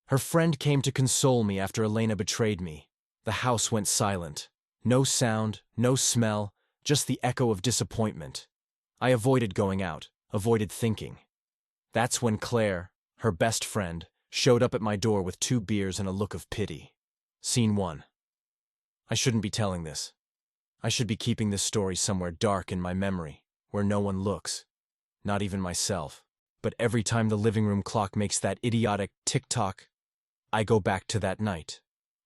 Her friend came to console me after Elena betrayed me. The house went silent. No sound, no smell, just the echo of disappointment. I avoided going out, avoided thinking. That's when Claire, her best friend, showed up at my door with 2 beers and a look of pity. Scene 1. I shouldn't be telling this. I should be keeping this story somewhere dark in my memory, where no one looks, not even myself. But every time the living room clock makes that idiotic tick-tock, I go back to that night.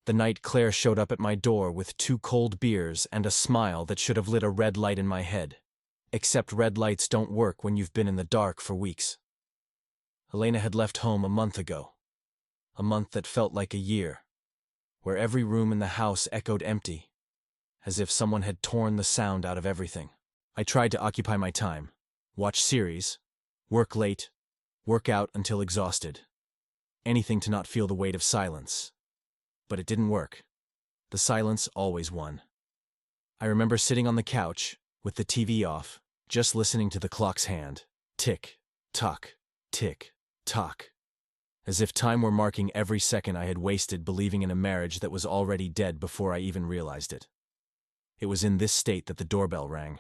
The night Claire showed up at my door with 2 cold beers and a smile that should have lit a red light in my head. Except red lights don't work when you've been in the dark for weeks. Elena had left home a month ago. A month that felt like a year, where every room in the house echoed empty, as if someone had torn the sound out of everything. I tried to occupy my time, watch series, work late, work out until exhausted. Anything to not feel the weight of silence. But it didn't work. The silence always won. I remember sitting on the couch, with the TV off, just listening to the clock's hand. Tick, tock, tick, tock. As if time were marking every second I had wasted believing in a marriage that was already dead before I even realized it. It was in this state that the doorbell rang.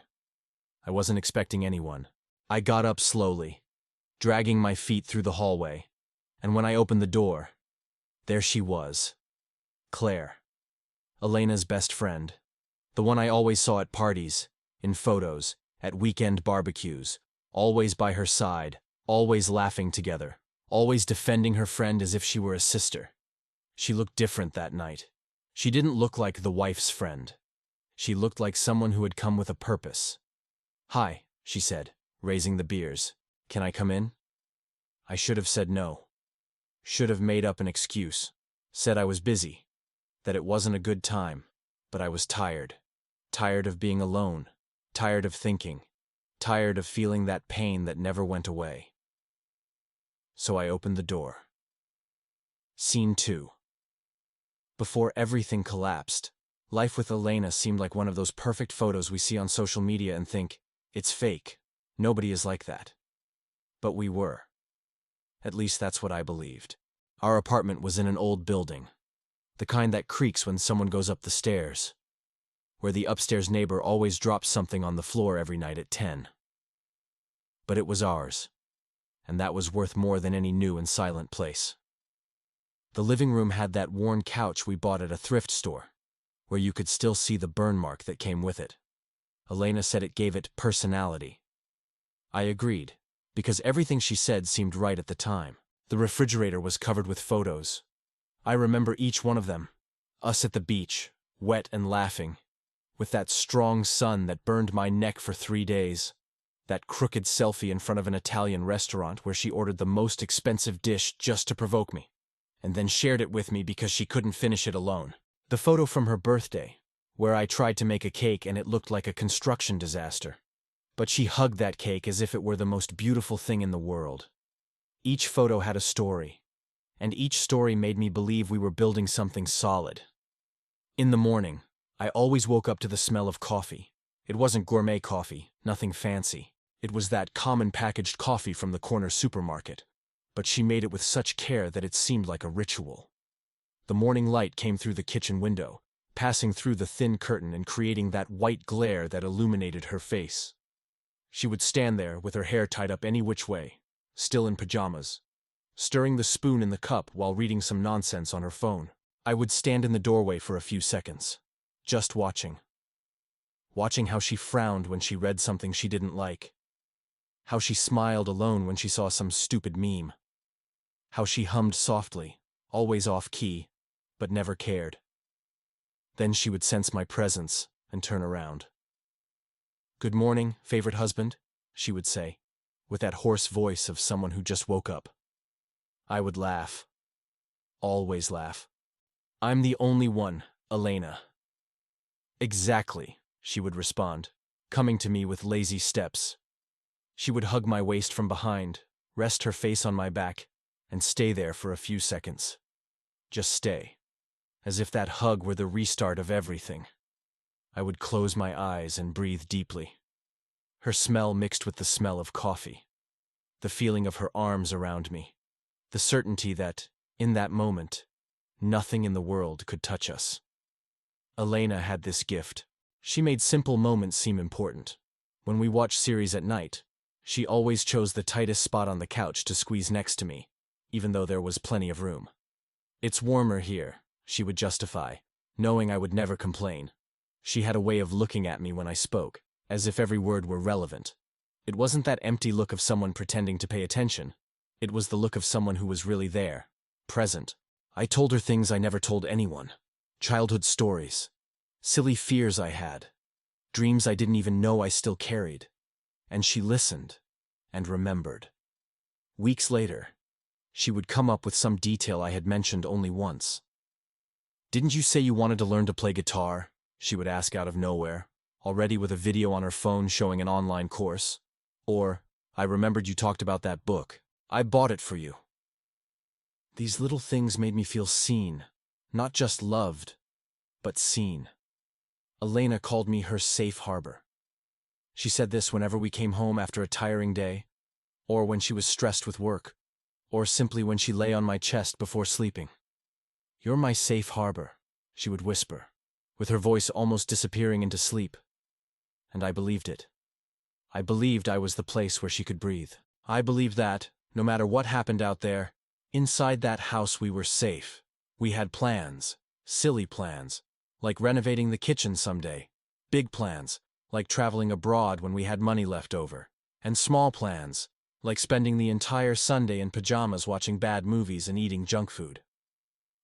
I wasn't expecting anyone. I got up slowly, dragging my feet through the hallway, and when I opened the door, there she was. Claire. Elena's best friend. The one I always saw at parties, in photos, at weekend barbecues, always by her side, always laughing together, always defending her friend as if she were a sister. She looked different that night. She didn't look like the wife's friend. She looked like someone who had come with a purpose. "Hi," she said, raising the beers. "Can I come in?" I should have said no. Should have made up an excuse. Said I was busy. That it wasn't a good time. But I was tired. Tired of being alone. Tired of thinking. Tired of feeling that pain that never went away. So I opened the door. Scene 2. Before everything collapsed, life with Elena seemed like one of those perfect photos we see on social media and think, it's fake. Nobody is like that. But we were. At least that's what I believed. Our apartment was in an old building. The kind that creaks when someone goes up the stairs. Where the upstairs neighbor always drops something on the floor every night at 10. But it was ours. And that was worth more than any new and silent place. The living room had that worn couch we bought at a thrift store, where you could still see the burn mark that came with it. Elena said it gave it personality. I agreed, because everything she said seemed right at the time. The refrigerator was covered with photos. I remember each one of them. Us at the beach, wet and laughing, with that strong sun that burned my neck for 3 days. That crooked selfie in front of an Italian restaurant where she ordered the most expensive dish just to provoke me, and then shared it with me because she couldn't finish it alone. The photo from her birthday, where I tried to make a cake and it looked like a construction disaster. But she hugged that cake as if it were the most beautiful thing in the world. Each photo had a story, and each story made me believe we were building something solid. In the morning, I always woke up to the smell of coffee. It wasn't gourmet coffee, nothing fancy. It was that common packaged coffee from the corner supermarket. But she made it with such care that it seemed like a ritual. The morning light came through the kitchen window, passing through the thin curtain and creating that white glare that illuminated her face. She would stand there with her hair tied up any which way, still in pajamas, stirring the spoon in the cup while reading some nonsense on her phone. I would stand in the doorway for a few seconds, just watching. Watching how she frowned when she read something she didn't like. How she smiled alone when she saw some stupid meme. How she hummed softly, always off-key, but never cared. Then she would sense my presence and turn around. "Good morning, favorite husband," she would say, with that hoarse voice of someone who just woke up. I would laugh. Always laugh. "I'm the only one, Elena." "Exactly," she would respond, coming to me with lazy steps. She would hug my waist from behind, rest her face on my back, and stay there for a few seconds. Just stay. As if that hug were the restart of everything. I would close my eyes and breathe deeply. Her smell mixed with the smell of coffee. The feeling of her arms around me. The certainty that, In that moment, nothing in the world could touch us. Elena had this gift. She made simple moments seem important. When we watched series at night, she always chose the tightest spot on the couch to squeeze next to me, even though there was plenty of room. "It's warmer here," she would justify, knowing I would never complain. She had a way of looking at me when I spoke, as if every word were relevant. It wasn't that empty look of someone pretending to pay attention. It was the look of someone who was really there, present. I told her things I never told anyone. Childhood stories. Silly fears I had. Dreams I didn't even know I still carried. And she listened and remembered. Weeks later, she would come up with some detail I had mentioned only once. "Didn't you say you wanted to learn to play guitar?" she would ask out of nowhere, already with a video on her phone showing an online course. Or, "I remembered you talked about that book. I bought it for you." These little things made me feel seen, not just loved, but seen. Elena called me her safe harbor. She said this whenever we came home after a tiring day, or when she was stressed with work, or simply when she lay on my chest before sleeping. "You're my safe harbor," she would whisper, with her voice almost disappearing into sleep. And I believed it. I believed I was the place where she could breathe. I believed that, no matter what happened out there, inside that house we were safe. We had plans, silly plans, like renovating the kitchen someday, big plans, like traveling abroad when we had money left over, and small plans, like spending the entire Sunday in pajamas watching bad movies and eating junk food.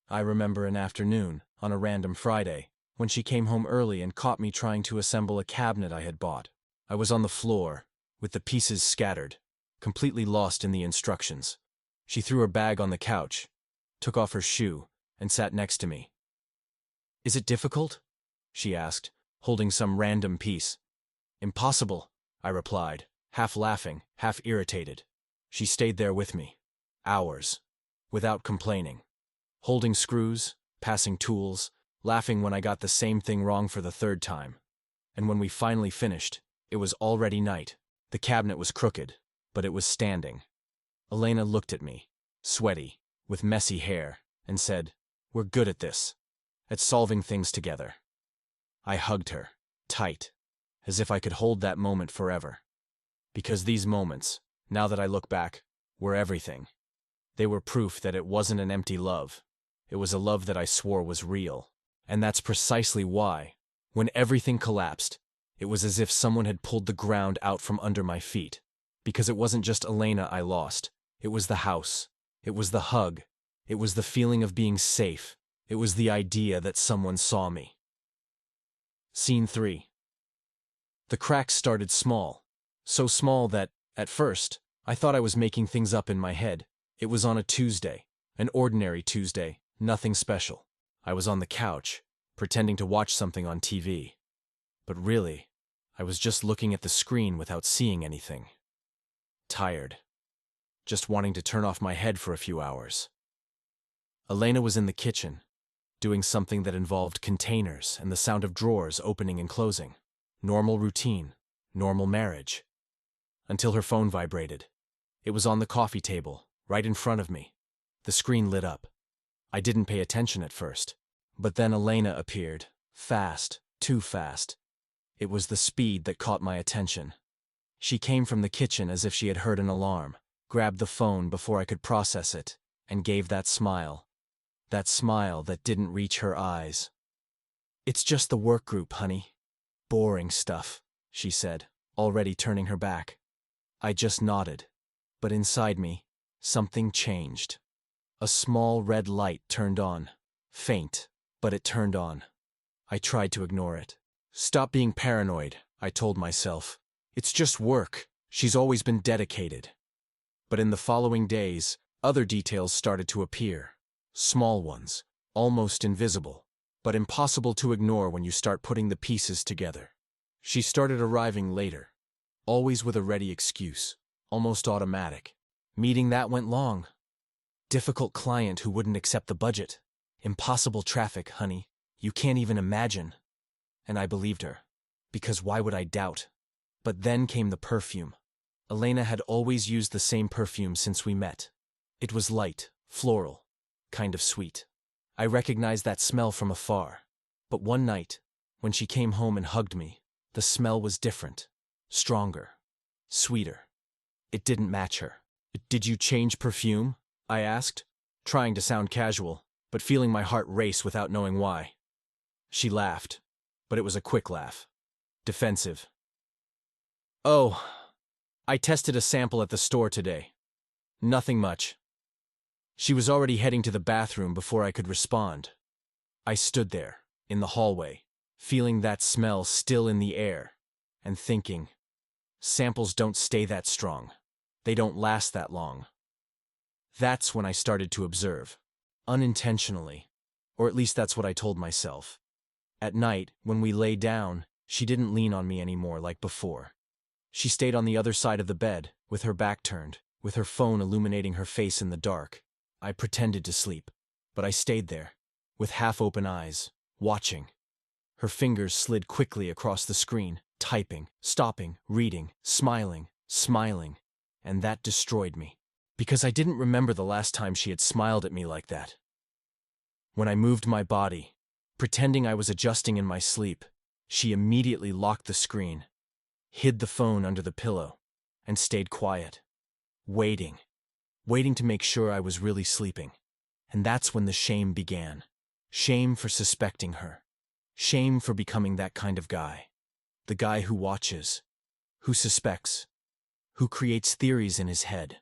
I remember an afternoon, on a random Friday, when she came home early and caught me trying to assemble a cabinet I had bought. I was on the floor, with the pieces scattered, completely lost in the instructions. She threw her bag on the couch, took off her shoe, and sat next to me. "Is it difficult?" she asked, holding some random piece. "Impossible," I replied, half laughing, half irritated. She stayed there with me. Hours. Without complaining. Holding screws, passing tools, laughing when I got the same thing wrong for the third time. And when we finally finished, it was already night. The cabinet was crooked, but it was standing. Elena looked at me, sweaty, with messy hair, and said, "We're good at this. At solving things together." I hugged her, tight, as if I could hold that moment forever. Because these moments, now that I look back, were everything. They were proof that it wasn't an empty love. It was a love that I swore was real. And that's precisely why, when everything collapsed, it was as if someone had pulled the ground out from under my feet. Because it wasn't just Elena I lost. It was the house. It was the hug. It was the feeling of being safe. It was the idea that someone saw me. Scene 3. The cracks started small. So small that, at first, I thought I was making things up in my head. It was on a Tuesday. An ordinary Tuesday. Nothing special. I was on the couch, pretending to watch something on TV. But really, I was just looking at the screen without seeing anything. Tired. Just wanting to turn off my head for a few hours. Elena was in the kitchen, doing something that involved containers and the sound of drawers opening and closing. Normal routine. Normal marriage. Until her phone vibrated. It was on the coffee table, right in front of me. The screen lit up. I didn't pay attention at first. But then Elena appeared. Fast. Too fast. It was the speed that caught my attention. She came from the kitchen as if she had heard an alarm, grabbed the phone before I could process it, and gave that smile. That smile that didn't reach her eyes. "It's just the work group, honey. Boring stuff," she said, already turning her back. I just nodded. But inside me, something changed. A small red light turned on. Faint, but it turned on. I tried to ignore it. "Stop being paranoid," I told myself. "It's just work. She's always been dedicated." But in the following days, other details started to appear. Small ones, almost invisible, but impossible to ignore when you start putting the pieces together. She started arriving later, always with a ready excuse, almost automatic. Meeting that went long. Difficult client who wouldn't accept the budget. Impossible traffic, honey. You can't even imagine. And I believed her. Because why would I doubt? But then came the perfume. Elena had always used the same perfume since we met. It was light, floral. kind of sweet. I recognized that smell from afar. But one night, when she came home and hugged me, the smell was different, stronger, sweeter. It didn't match her. "Did you change perfume?" I asked, trying to sound casual, but feeling my heart race without knowing why. She laughed, but it was a quick laugh. Defensive. "Oh, I tested a sample at the store today. Nothing much." She was already heading to the bathroom before I could respond. I stood there, in the hallway, feeling that smell still in the air, and thinking, samples don't stay that strong. They don't last that long. That's when I started to observe, unintentionally, or at least that's what I told myself. At night, when we lay down, she didn't lean on me anymore like before. She stayed on the other side of the bed, with her back turned, with her phone illuminating her face in the dark. I pretended to sleep, but I stayed there, with half-open eyes, watching. Her fingers slid quickly across the screen, typing, stopping, reading, smiling, and that destroyed me, because I didn't remember the last time she had smiled at me like that. When I moved my body, pretending I was adjusting in my sleep, she immediately locked the screen, hid the phone under the pillow, and stayed quiet, waiting to make sure I was really sleeping. And that's when the shame began. Shame for suspecting her. Shame for becoming that kind of guy. The guy who watches, who suspects, who creates theories in his head.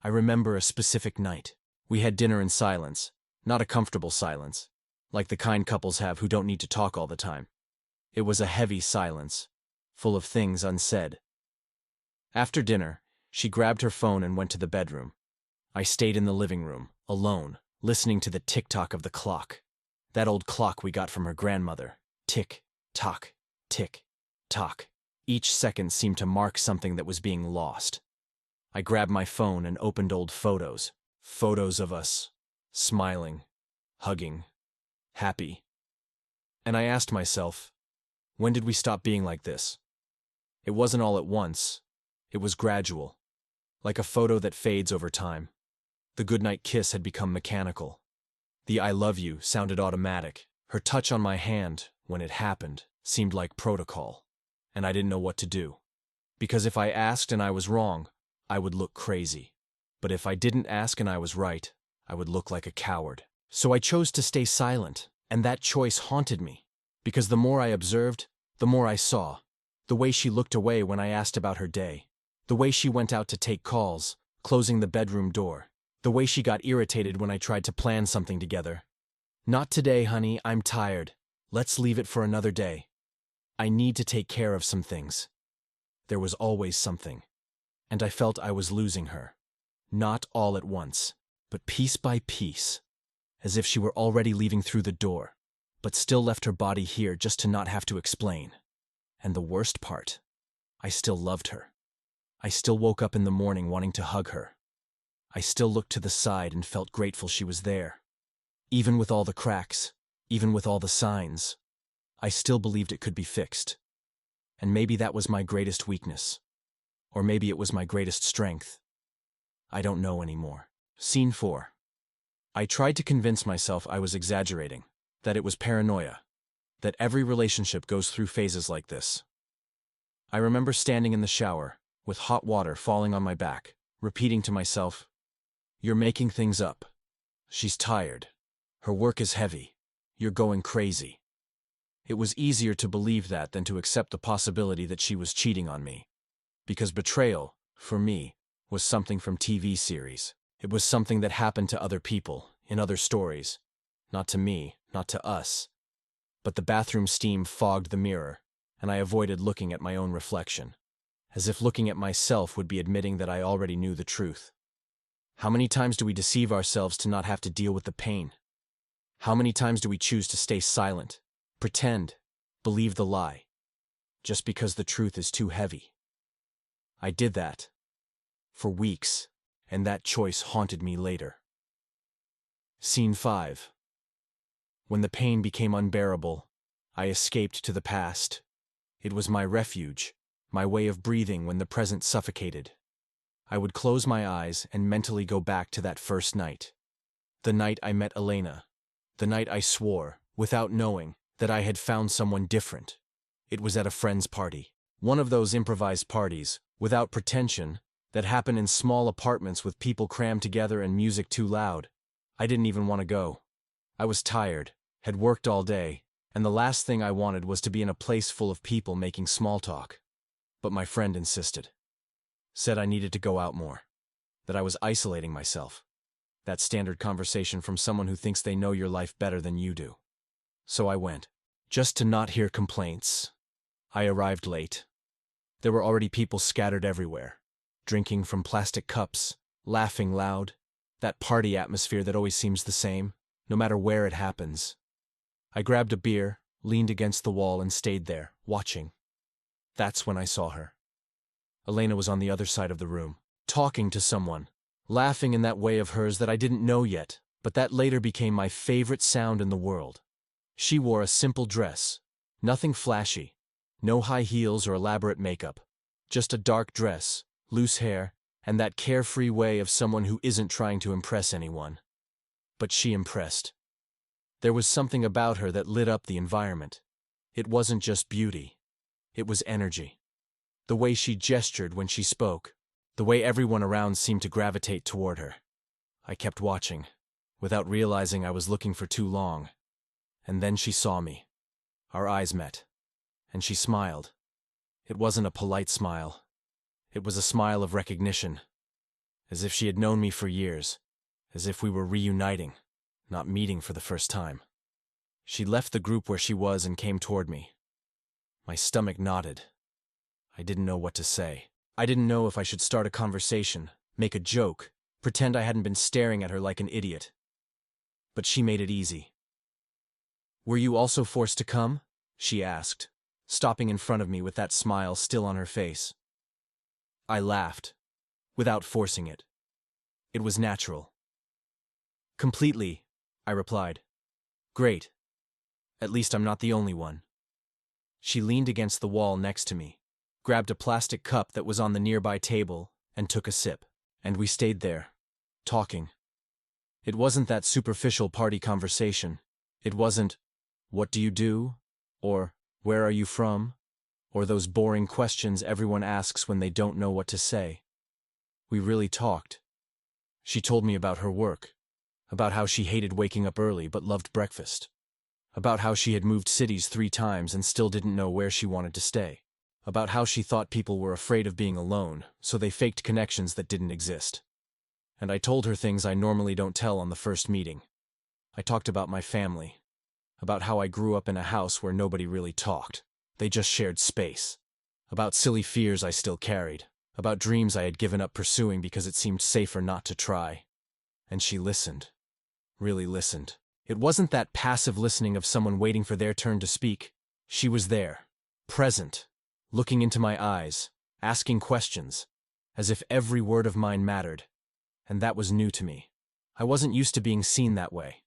I remember a specific night. We had dinner in silence, not a comfortable silence, like the kind couples have who don't need to talk all the time. It was a heavy silence, full of things unsaid. After dinner, she grabbed her phone and went to the bedroom. I stayed in the living room, alone, listening to the tick-tock of the clock. That old clock we got from her grandmother. Tick-tock, tick-tock. Each second seemed to mark something that was being lost. I grabbed my phone and opened old photos. Photos of us, smiling, hugging, happy. And I asked myself, when did we stop being like this? It wasn't all at once. It was gradual, like a photo that fades over time. The goodnight kiss had become mechanical. The "I love you" sounded automatic. Her touch on my hand, when it happened, seemed like protocol. And I didn't know what to do. Because if I asked and I was wrong, I would look crazy. But if I didn't ask and I was right, I would look like a coward. So I chose to stay silent, and that choice haunted me. Because the more I observed, the more I saw. The way she looked away when I asked about her day. The way she went out to take calls, closing the bedroom door. The way she got irritated when I tried to plan something together. "Not today, honey, I'm tired. Let's leave it for another day. I need to take care of some things." There was always something. And I felt I was losing her. Not all at once, but piece by piece. As if she were already leaving through the door, but still left her body here just to not have to explain. And the worst part, I still loved her. I still woke up in the morning wanting to hug her. I still looked to the side and felt grateful she was there. Even with all the cracks, even with all the signs, I still believed it could be fixed. And maybe that was my greatest weakness. Or maybe it was my greatest strength. I don't know anymore. Scene 4. I tried to convince myself I was exaggerating, that it was paranoia, that every relationship goes through phases like this. I remember standing in the shower, with hot water falling on my back, repeating to myself, "You're making things up. She's tired. Her work is heavy. You're going crazy." It was easier to believe that than to accept the possibility that she was cheating on me. Because betrayal, for me, was something from TV series. It was something that happened to other people, in other stories. Not to me, not to us. But the bathroom steam fogged the mirror, and I avoided looking at my own reflection, as if looking at myself would be admitting that I already knew the truth. How many times do we deceive ourselves to not have to deal with the pain? How many times do we choose to stay silent, pretend, believe the lie, just because the truth is too heavy? I did that for weeks, and that choice haunted me later. Scene 5. When the pain became unbearable, I escaped to the past. It was my refuge, my way of breathing when the present suffocated. I would close my eyes and mentally go back to that first night. The night I met Elena. The night I swore, without knowing, that I had found someone different. It was at a friend's party. One of those improvised parties, without pretension, that happen in small apartments with people crammed together and music too loud. I didn't even want to go. I was tired, had worked all day, and the last thing I wanted was to be in a place full of people making small talk. But my friend insisted. Said I needed to go out more. That I was isolating myself. That standard conversation from someone who thinks they know your life better than you do. So I went. Just to not hear complaints. I arrived late. There were already people scattered everywhere, drinking from plastic cups, laughing loud, that party atmosphere that always seems the same, no matter where it happens. I grabbed a beer, leaned against the wall and stayed there, watching. That's when I saw her. Elena was on the other side of the room, talking to someone, laughing in that way of hers that I didn't know yet, but that later became my favorite sound in the world. She wore a simple dress, nothing flashy, no high heels or elaborate makeup, just a dark dress, loose hair, and that carefree way of someone who isn't trying to impress anyone. But she impressed. There was something about her that lit up the environment. It wasn't just beauty. It was energy. The way she gestured when she spoke, the way everyone around seemed to gravitate toward her. I kept watching, without realizing I was looking for too long. And then she saw me. Our eyes met. And she smiled. It wasn't a polite smile. It was a smile of recognition. As if she had known me for years. As if we were reuniting, not meeting for the first time. She left the group where she was and came toward me. My stomach knotted. I didn't know what to say. I didn't know if I should start a conversation, make a joke, pretend I hadn't been staring at her like an idiot. But she made it easy. "Were you also forced to come?" she asked, stopping in front of me with that smile still on her face. I laughed, without forcing it. It was natural. "Completely," I replied. "Great. At least I'm not the only one." She leaned against the wall next to me, grabbed a plastic cup that was on the nearby table, and took a sip. And we stayed there, talking. It wasn't that superficial party conversation. It wasn't, "What do you do?" or "Where are you from?" or those boring questions everyone asks when they don't know what to say. We really talked. She told me about her work, about how she hated waking up early but loved breakfast, about how she had moved cities 3 times and still didn't know where she wanted to stay, about how she thought people were afraid of being alone, so they faked connections that didn't exist. And I told her things I normally don't tell on the first meeting. I talked about my family, about how I grew up in a house where nobody really talked. They just shared space. About silly fears I still carried, about dreams I had given up pursuing because it seemed safer not to try. And she listened. Really listened. It wasn't that passive listening of someone waiting for their turn to speak. She was there, present, looking into my eyes, asking questions, as if every word of mine mattered. And that was new to me. I wasn't used to being seen that way.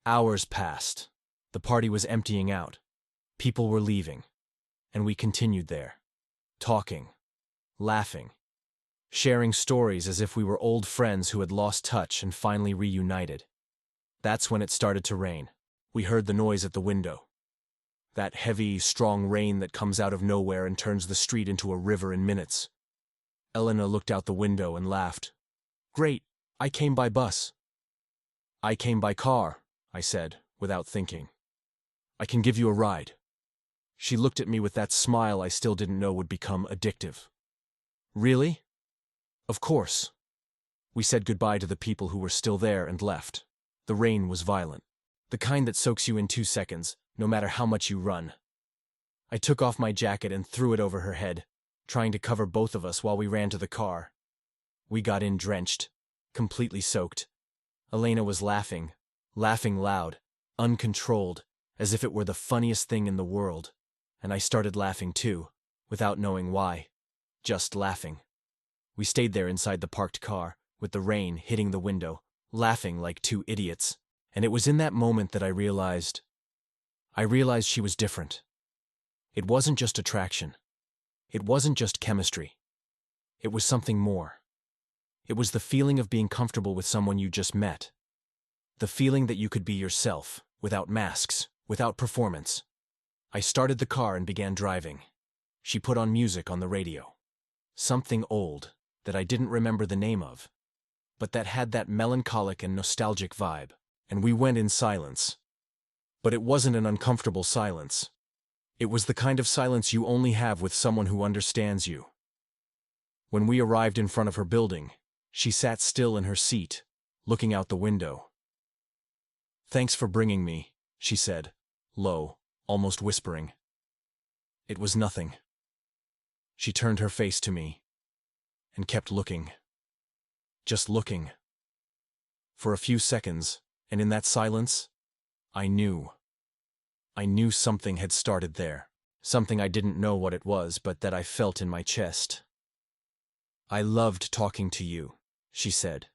Hours passed. The party was emptying out. People were leaving. And we continued there, talking, laughing, sharing stories as if we were old friends who had lost touch and finally reunited. That's when it started to rain. We heard the noise at the window. That heavy, strong rain that comes out of nowhere and turns the street into a river in minutes. Elena looked out the window and laughed. "Great, I came by bus." "I came by car," I said, without thinking. "I can give you a ride." She looked at me with that smile I still didn't know would become addictive. "Really?" "Of course." We said goodbye to the people who were still there and left. The rain was violent. The kind that soaks you in 2 seconds, no matter how much you run. I took off my jacket and threw it over her head, trying to cover both of us while we ran to the car. We got in drenched, completely soaked. Elena was laughing loud, uncontrolled, as if it were the funniest thing in the world. And I started laughing too, without knowing why. Just laughing. We stayed there inside the parked car, with the rain hitting the window, laughing like 2 idiots. And it was in that moment that I realized she was different. It wasn't just attraction. It wasn't just chemistry. It was something more. It was the feeling of being comfortable with someone you just met. The feeling that you could be yourself, without masks, without performance. I started the car and began driving. She put on music on the radio. Something old, that I didn't remember the name of, but that had that melancholic and nostalgic vibe, and we went in silence. But it wasn't an uncomfortable silence. It was the kind of silence you only have with someone who understands you. When we arrived in front of her building, she sat still in her seat, looking out the window. "Thanks for bringing me," she said, low, almost whispering. "It was nothing." She turned her face to me and kept looking. Just looking. For a few seconds, and in that silence, I knew. I knew something had started there. Something I didn't know what it was, but that I felt in my chest. "I loved talking to you," she said,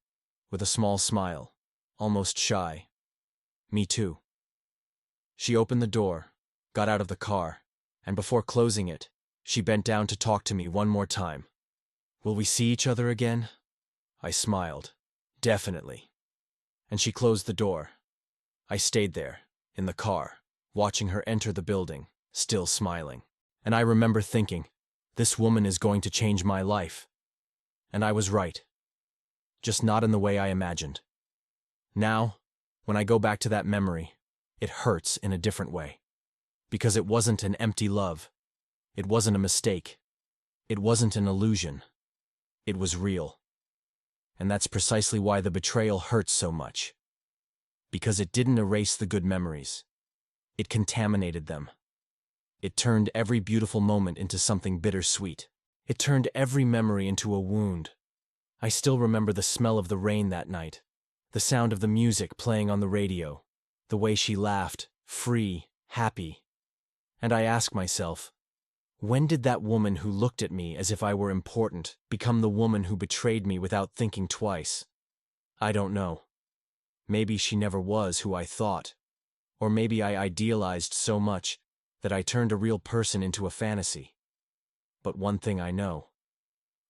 with a small smile, almost shy. "Me too." She opened the door, got out of the car, and before closing it, she bent down to talk to me one more time. "Will we see each other again?" I smiled. "Definitely." And she closed the door. I stayed there, in the car, watching her enter the building, still smiling. And I remember thinking, this woman is going to change my life. And I was right. Just not in the way I imagined. Now, when I go back to that memory, it hurts in a different way. Because it wasn't an empty love. It wasn't a mistake. It wasn't an illusion. It was real. And that's precisely why the betrayal hurts so much. Because it didn't erase the good memories. It contaminated them. It turned every beautiful moment into something bittersweet. It turned every memory into a wound. I still remember the smell of the rain that night, the sound of the music playing on the radio, the way she laughed, free, happy. And I ask myself, when did that woman who looked at me as if I were important become the woman who betrayed me without thinking twice? I don't know. Maybe she never was who I thought. Or maybe I idealized so much that I turned a real person into a fantasy. But one thing I know.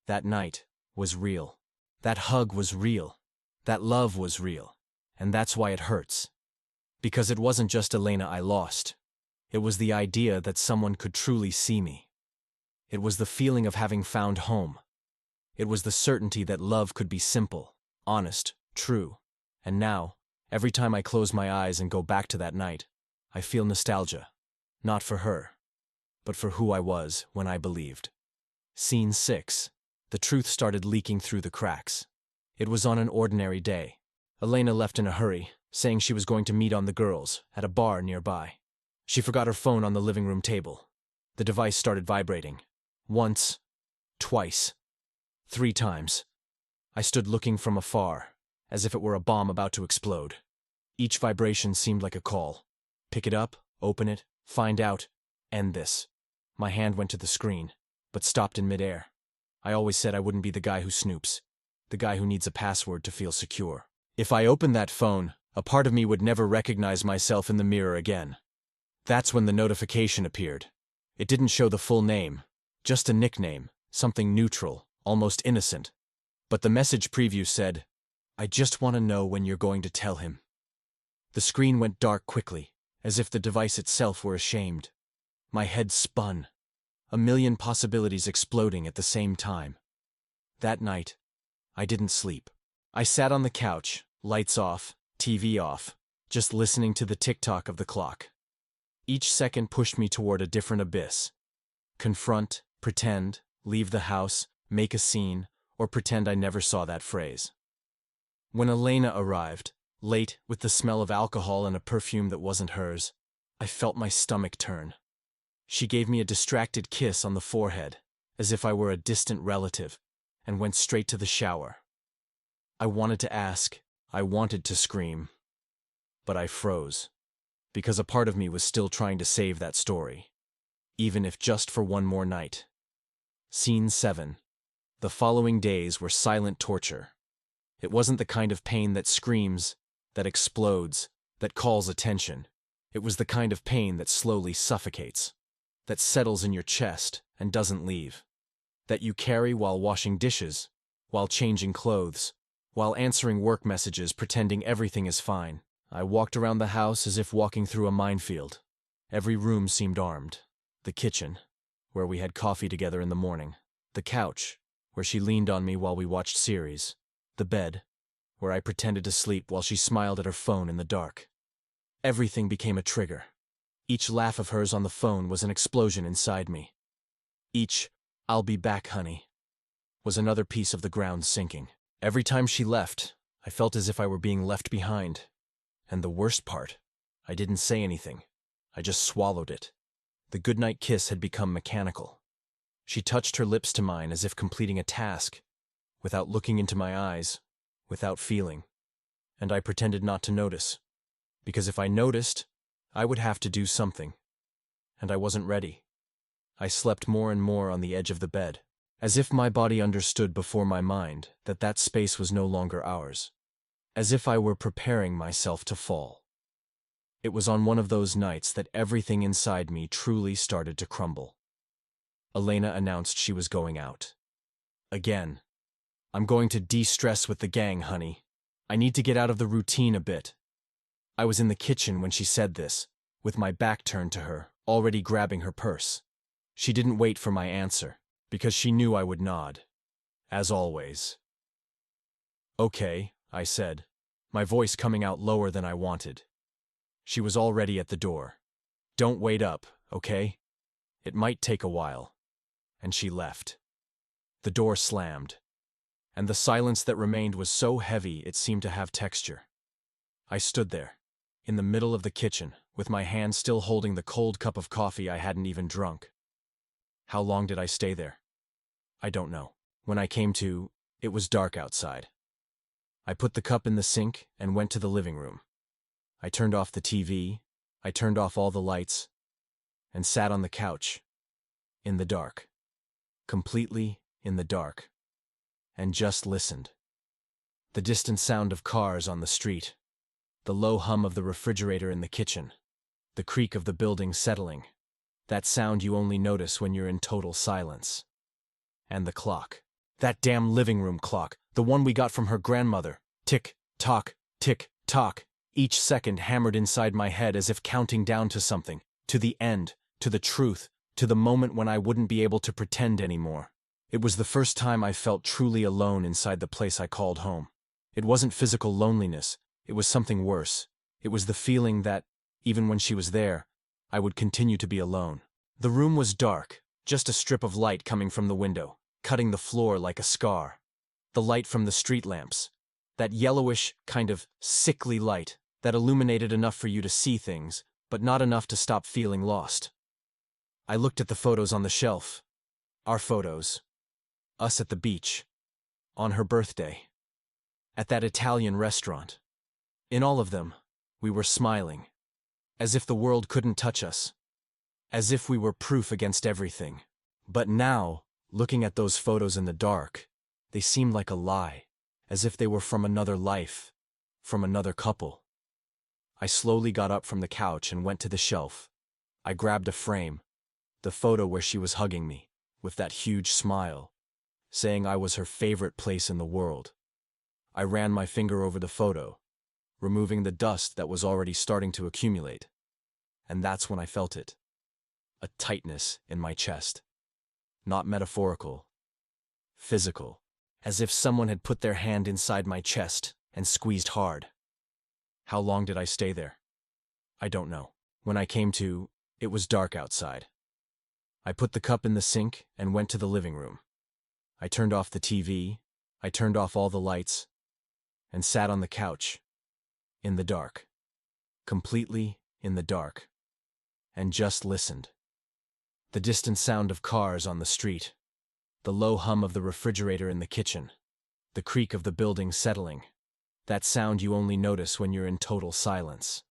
That night was real. That hug was real. That love was real. And that's why it hurts. Because it wasn't just Elena I lost. It was the idea that someone could truly see me. It was the feeling of having found home. It was the certainty that love could be simple, honest, true. And now, every time I close my eyes and go back to that night, I feel nostalgia. Not for her, but for who I was when I believed. Scene 6. The truth started leaking through the cracks. It was on an ordinary day. Elena left in a hurry, saying she was going to meet on the girls at a bar nearby. She forgot her phone on the living room table. The device started vibrating. Once, twice, 3 times. I stood looking from afar, as if it were a bomb about to explode. Each vibration seemed like a call. Pick it up, open it, find out, end this. My hand went to the screen, but stopped in midair. I always said I wouldn't be the guy who snoops, the guy who needs a password to feel secure. If I opened that phone, a part of me would never recognize myself in the mirror again. That's when the notification appeared. It didn't show the full name, just a nickname, something neutral, almost innocent. But the message preview said, "I just want to know when you're going to tell him." The screen went dark quickly, as if the device itself were ashamed. My head spun, a million possibilities exploding at the same time. That night, I didn't sleep. I sat on the couch, lights off, TV off, just listening to the tick-tock of the clock. Each second pushed me toward a different abyss. Confront, pretend, leave the house, make a scene, or pretend I never saw that phrase. When Elena arrived, late with the smell of alcohol and a perfume that wasn't hers, I felt my stomach turn. She gave me a distracted kiss on the forehead, as if I were a distant relative, and went straight to the shower. I wanted to ask, I wanted to scream, but I froze, because a part of me was still trying to save that story, even if just for one more night. Scene 7. The following days were silent torture. It wasn't the kind of pain that screams, that explodes, that calls attention. It was the kind of pain that slowly suffocates, that settles in your chest and doesn't leave, that you carry while washing dishes, while changing clothes, while answering work messages pretending everything is fine. I walked around the house as if walking through a minefield. Every room seemed armed. The kitchen, where we had coffee together in the morning. The couch, where she leaned on me while we watched series. The bed, where I pretended to sleep while she smiled at her phone in the dark. Everything became a trigger. Each laugh of hers on the phone was an explosion inside me. Each, "I'll be back, honey," was another piece of the ground sinking. Every time she left, I felt as if I were being left behind. And the worst part, I didn't say anything. I just swallowed it. The goodnight kiss had become mechanical. She touched her lips to mine as if completing a task, without looking into my eyes, without feeling. And I pretended not to notice, because if I noticed, I would have to do something. And I wasn't ready. I slept more and more on the edge of the bed, as if my body understood before my mind that that space was no longer ours. As if I were preparing myself to fall. It was on one of those nights that everything inside me truly started to crumble. Elena announced she was going out. Again. "I'm going to de-stress with the gang, honey. I need to get out of the routine a bit." I was in the kitchen when she said this, with my back turned to her, already grabbing her purse. She didn't wait for my answer, because she knew I would nod. As always. "Okay," I said, my voice coming out lower than I wanted. She was already at the door. "Don't wait up, okay? It might take a while." And she left. The door slammed, and the silence that remained was so heavy it seemed to have texture. I stood there, in the middle of the kitchen, with my hand still holding the cold cup of coffee I hadn't even drunk. How long did I stay there? I don't know. When I came to, it was dark outside. I put the cup in the sink and went to the living room. I turned off the TV, I turned off all the lights, and sat on the couch, in the dark, completely in the dark, and just listened. The distant sound of cars on the street, the low hum of the refrigerator in the kitchen, the creak of the building settling, that sound you only notice when you're in total silence. And the clock. That damn living room clock, the one we got from her grandmother. Tick, tock, tick, tock. Each second hammered inside my head as if counting down to something, to the end, to the truth, to the moment when I wouldn't be able to pretend anymore. It was the first time I felt truly alone inside the place I called home. It wasn't physical loneliness, it was something worse. It was the feeling that, even when she was there, I would continue to be alone. The room was dark, just a strip of light coming from the window, cutting the floor like a scar. The light from the street lamps, that yellowish, kind of sickly light that illuminated enough for you to see things, but not enough to stop feeling lost. I looked at the photos on the shelf. Our photos. Us at the beach. On her birthday. At that Italian restaurant. In all of them, we were smiling. As if the world couldn't touch us. As if we were proof against everything. But now, looking at those photos in the dark, they seemed like a lie. As if they were from another life. From another couple. I slowly got up from the couch and went to the shelf. I grabbed a frame. The photo where she was hugging me, with that huge smile, saying I was her favorite place in the world. I ran my finger over the photo, removing the dust that was already starting to accumulate. And that's when I felt it. A tightness in my chest. Not metaphorical. Physical. As if someone had put their hand inside my chest and squeezed hard. How long did I stay there? I don't know. When I came to, it was dark outside. I put the cup in the sink and went to the living room. I turned off the TV, I turned off all the lights, and sat on the couch, in the dark, completely in the dark, and just listened. The distant sound of cars on the street, the low hum of the refrigerator in the kitchen, the creak of the building settling, that sound you only notice when you're in total silence.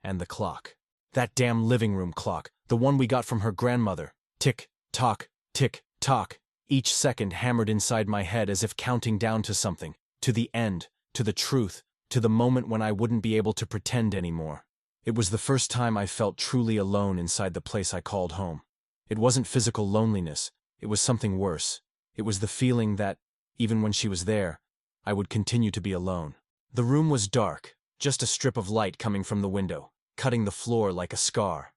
And the clock. That damn living room clock, the one we got from her grandmother. Tick, tock, tick, tock. Each second hammered inside my head as if counting down to something, to the end, to the truth, to the moment when I wouldn't be able to pretend anymore. It was the first time I felt truly alone inside the place I called home. It wasn't physical loneliness, it was something worse. It was the feeling that, even when she was there, I would continue to be alone. The room was dark, just a strip of light coming from the window, cutting the floor like a scar.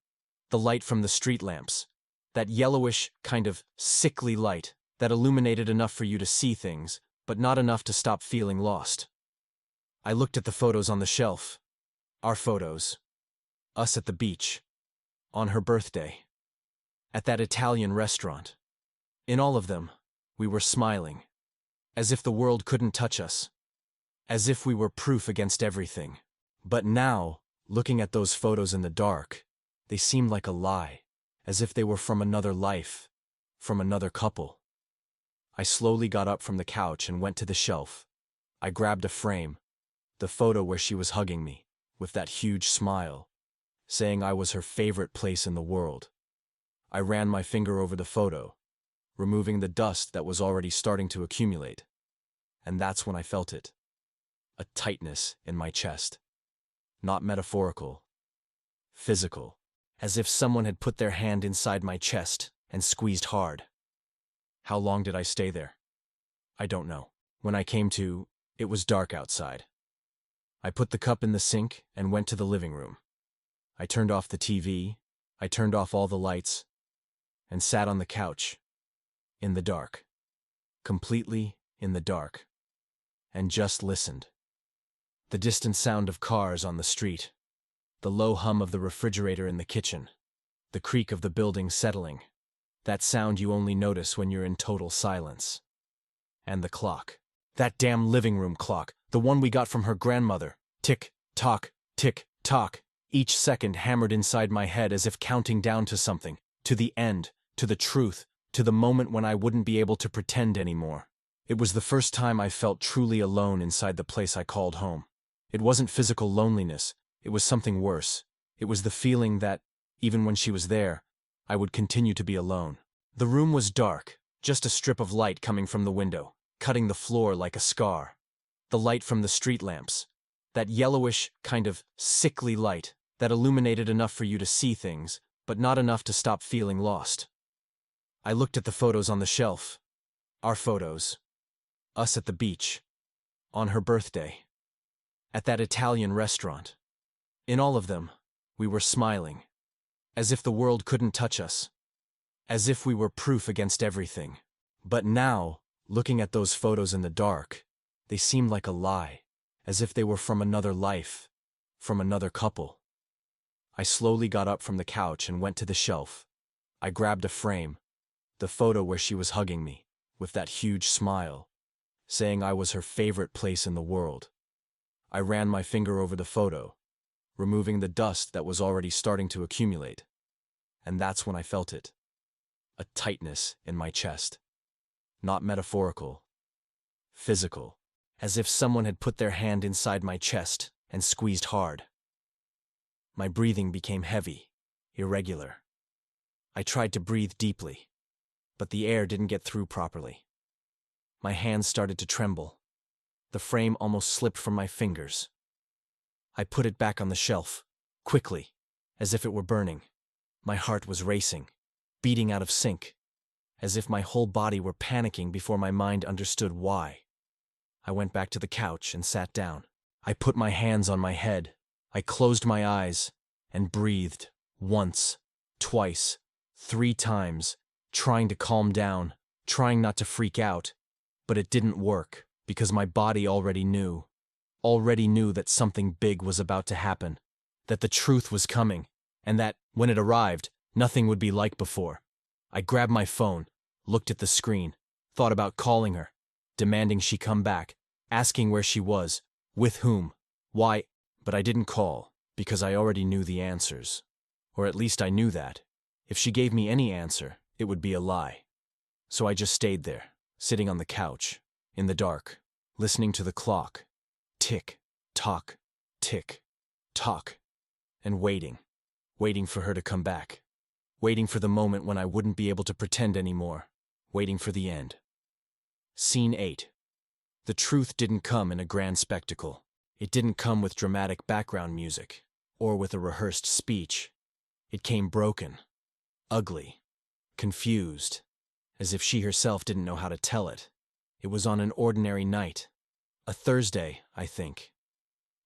The light from the street lamps, that yellowish, kind of sickly light that illuminated enough for you to see things, but not enough to stop feeling lost. I looked at the photos on the shelf. Our photos. Us at the beach. On her birthday. At that Italian restaurant. In all of them, we were smiling. As if the world couldn't touch us. As if we were proof against everything. But now, looking at those photos in the dark, they seemed like a lie. As if they were from another life. From another couple. I slowly got up from the couch and went to the shelf. I grabbed a frame. The photo where she was hugging me, with that huge smile, saying I was her favorite place in the world. I ran my finger over the photo, removing the dust that was already starting to accumulate. And that's when I felt it. A tightness in my chest. Not metaphorical. Physical. As if someone had put their hand inside my chest and squeezed hard. How long did I stay there? I don't know. When I came to, it was dark outside. I put the cup in the sink and went to the living room. I turned off the TV, I turned off all the lights, and sat on the couch, in the dark. Completely in the dark. And just listened. The distant sound of cars on the street. The low hum of the refrigerator in the kitchen. The creak of the building settling. That sound you only notice when you're in total silence. And the clock. That damn living room clock, the one we got from her grandmother. Tick, tock, tick, tock. Each second hammered inside my head as if counting down to something. To the end, to the truth, to the moment when I wouldn't be able to pretend anymore. It was the first time I felt truly alone inside the place I called home. It wasn't physical loneliness, it was something worse. It was the feeling that, even when she was there, I would continue to be alone. The room was dark, just a strip of light coming from the window, cutting the floor like a scar. The light from the street lamps. That yellowish, kind of sickly light that illuminated enough for you to see things, but not enough to stop feeling lost. I looked at the photos on the shelf. Our photos. Us at the beach. On her birthday. At that Italian restaurant. In all of them, we were smiling. As if the world couldn't touch us. As if we were proof against everything. But now, looking at those photos in the dark, they seemed like a lie. As if they were from another life. From another couple. I slowly got up from the couch and went to the shelf. I grabbed a frame. The photo where she was hugging me, with that huge smile, saying I was her favorite place in the world. I ran my finger over the photo, removing the dust that was already starting to accumulate. And that's when I felt it. A tightness in my chest. Not metaphorical. Physical. As if someone had put their hand inside my chest and squeezed hard. My breathing became heavy, irregular. I tried to breathe deeply, but the air didn't get through properly. My hands started to tremble. The frame almost slipped from my fingers. I put it back on the shelf, quickly, as if it were burning. My heart was racing, beating out of sync, as if my whole body were panicking before my mind understood why. I went back to the couch and sat down. I put my hands on my head. I closed my eyes and breathed, once, twice, 3 times, trying to calm down, trying not to freak out. But it didn't work, because my body already knew that something big was about to happen, that the truth was coming, and that, when it arrived, nothing would be like before. I grabbed my phone, looked at the screen, thought about calling her, demanding she come back, asking where she was, with whom, why, but I didn't call, because I already knew the answers. Or at least I knew that. If she gave me any answer, it would be a lie. So I just stayed there, sitting on the couch, in the dark, listening to the clock. Tick, tock, tick, tock, and waiting for her to come back, waiting for the moment when I wouldn't be able to pretend anymore, waiting for the end. Scene 8. The truth didn't come in a grand spectacle. It didn't come with dramatic background music, or with a rehearsed speech. It came broken, ugly, confused, as if she herself didn't know how to tell it. It was on an ordinary night, A Thursday, I think.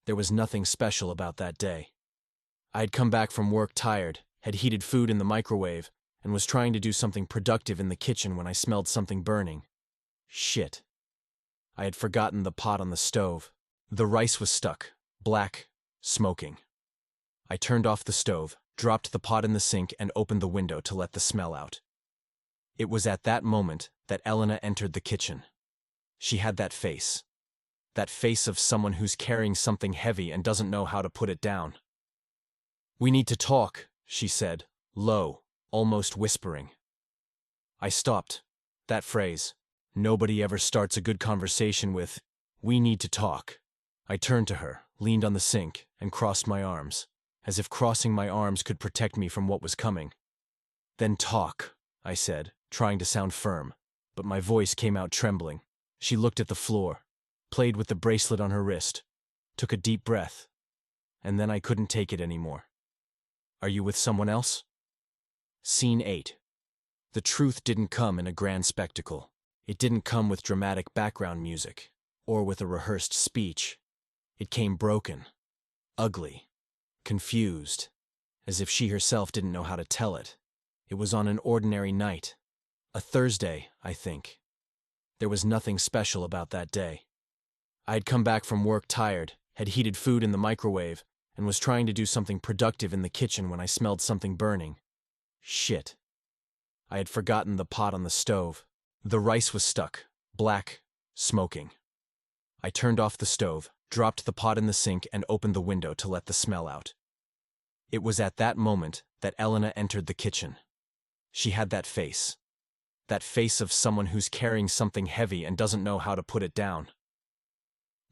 There was nothing special about that day. I had come back from work tired, had heated food in the microwave, and was trying to do something productive in the kitchen when I smelled something burning. Shit. I had forgotten the pot on the stove. The rice was stuck, black, smoking. I turned off the stove, dropped the pot in the sink, and opened the window to let the smell out. It was at that moment that Elena entered the kitchen. She had that face of someone who's carrying something heavy and doesn't know how to put it down. "We need to talk," she said, low, almost whispering. I stopped. That phrase, nobody ever starts a good conversation with, "We need to talk." I turned to her, leaned on the sink, and crossed my arms, as if crossing my arms could protect me from what was coming. "Then talk," I said, trying to sound firm, but my voice came out trembling. She looked at the floor, played with the bracelet on her wrist, took a deep breath, and then I couldn't take it anymore. "Are you with someone else?" Scene 8. The truth didn't come in a grand spectacle. It didn't come with dramatic background music, or with a rehearsed speech. It came broken, ugly, confused, as if she herself didn't know how to tell it. It was on an ordinary night. A Thursday, I think. There was nothing special about that day. I had come back from work tired, had heated food in the microwave, and was trying to do something productive in the kitchen when I smelled something burning. Shit. I had forgotten the pot on the stove. The rice was stuck, black, smoking. I turned off the stove, dropped the pot in the sink, and opened the window to let the smell out. It was at that moment that Elena entered the kitchen. She had that face of someone who's carrying something heavy and doesn't know how to put it down.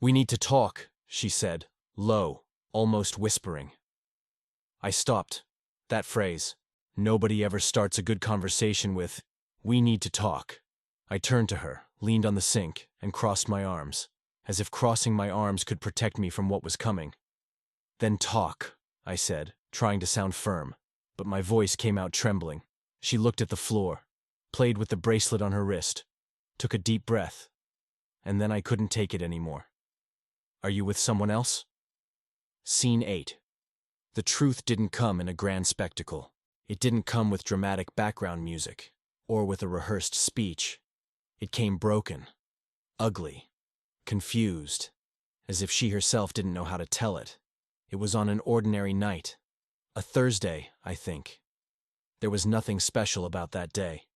"We need to talk," she said, low, almost whispering. I stopped. That phrase, nobody ever starts a good conversation with, "We need to talk." I turned to her, leaned on the sink, and crossed my arms, as if crossing my arms could protect me from what was coming. "Then talk," I said, trying to sound firm, but my voice came out trembling. She looked at the floor, played with the bracelet on her wrist, took a deep breath, and then I couldn't take it anymore. "Are you with someone else?" Scene 8. The truth didn't come in a grand spectacle. It didn't come with dramatic background music, or with a rehearsed speech. It came broken, ugly, confused, as if she herself didn't know how to tell it. It was on an ordinary night. A Thursday, I think. There was nothing special about that day.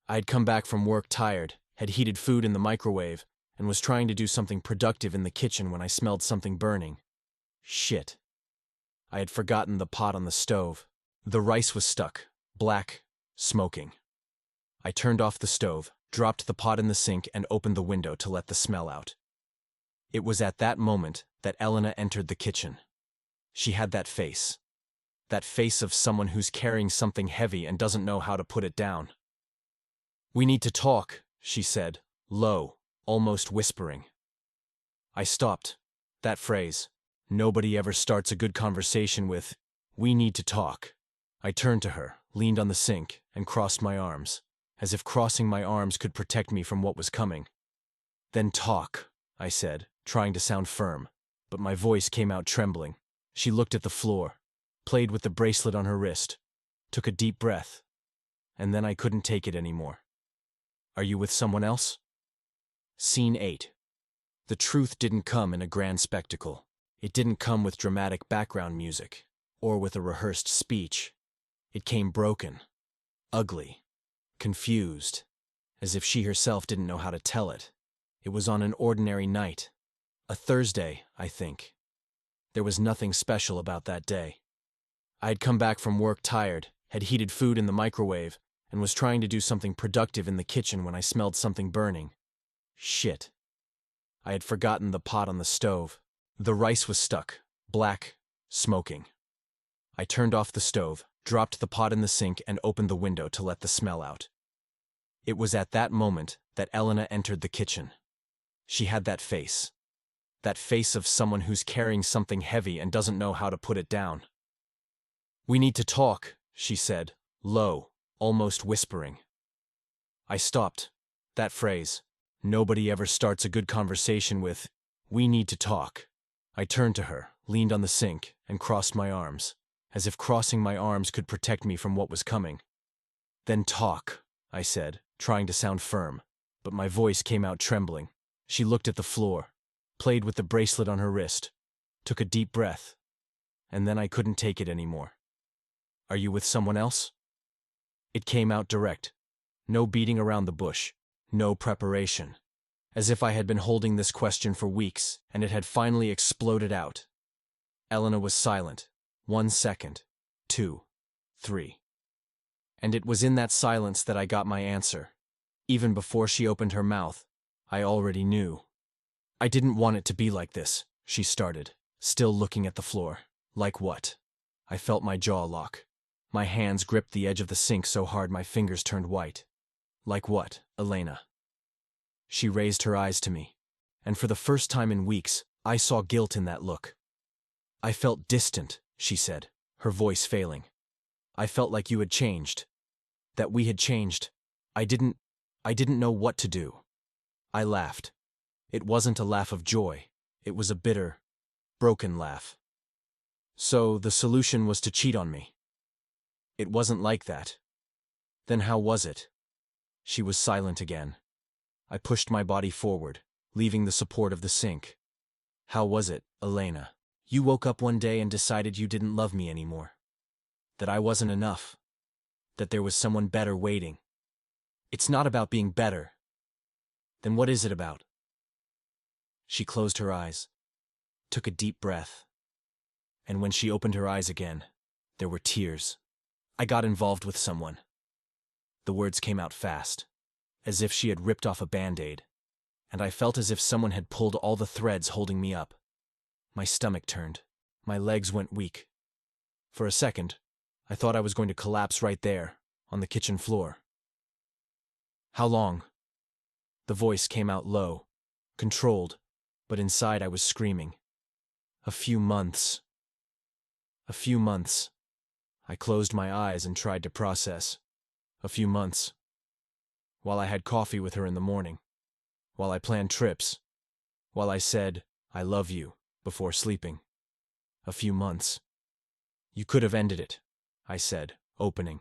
I had come back from work tired, had heated food in the microwave, and was trying to do something productive in the kitchen when I smelled something burning. Shit. I had forgotten the pot on the stove. The rice was stuck, black, smoking. I turned off the stove, dropped the pot in the sink, and opened the window to let the smell out. It was at that moment that Elena entered the kitchen. She had that face of someone who's carrying something heavy and doesn't know how to put it down. "We need to talk," she said, low, almost whispering. I stopped. That phrase, nobody ever starts a good conversation with, "We need to talk." I turned to her, leaned on the sink, and crossed my arms, as if crossing my arms could protect me from what was coming. "Then talk," I said, trying to sound firm, but my voice came out trembling. She looked at the floor, played with the bracelet on her wrist, took a deep breath, and then I couldn't take it anymore. "Are you with someone else?" Scene 8. The truth didn't come in a grand spectacle. It didn't come with dramatic background music, or with a rehearsed speech. It came broken, ugly, confused, as if she herself didn't know how to tell it. It was on an ordinary night. A Thursday, I think. There was nothing special about that day. I had come back from work tired, had heated food in the microwave, and was trying to do something productive in the kitchen when I smelled something burning. Shit. I had forgotten the pot on the stove. The rice was stuck, black, smoking. I turned off the stove, dropped the pot in the sink, and opened the window to let the smell out. It was at that moment that Elena entered the kitchen. She had that face of someone who's carrying something heavy and doesn't know how to put it down. "We need to talk," she said, low, almost whispering. I stopped. That phrase, nobody ever starts a good conversation with, We need to talk. I turned to her, leaned on the sink, and crossed my arms, as if crossing my arms could protect me from what was coming. Then talk, I said, trying to sound firm, but my voice came out trembling. She looked at the floor, played with the bracelet on her wrist, took a deep breath, and then I couldn't take it anymore. Are you with someone else? It came out direct. No beating around the bush, no preparation. As if I had been holding this question for weeks, and it had finally exploded out. Elena was silent. 1 second. 2. 3. And it was in that silence that I got my answer. Even before she opened her mouth, I already knew. I didn't want it to be like this, she started, still looking at the floor. Like what? I felt my jaw lock. My hands gripped the edge of the sink so hard my fingers turned white. Like what, Elena? She raised her eyes to me, and for the first time in weeks, I saw guilt in that look. I felt distant, she said, her voice failing. I felt like you had changed. That we had changed. I didn't know what to do. I laughed. It wasn't a laugh of joy. It was a bitter, broken laugh. So the solution was to cheat on me. It wasn't like that. Then how was it? She was silent again. I pushed my body forward, leaving the support of the sink. How was it, Elena? You woke up one day and decided you didn't love me anymore. That I wasn't enough. That there was someone better waiting. It's not about being better. Then what is it about? She closed her eyes, took a deep breath, and when she opened her eyes again, there were tears. I got involved with someone. The words came out fast, as if she had ripped off a Band-Aid, and I felt as if someone had pulled all the threads holding me up. My stomach turned. My legs went weak. For a second, I thought I was going to collapse right there, on the kitchen floor. How long? The voice came out low, controlled, but inside I was screaming. A few months. A few months. I closed my eyes and tried to process. A few months. While I had coffee with her in the morning. While I planned trips. While I said, I love you, before sleeping. A few months. You could have ended it, I said, opening.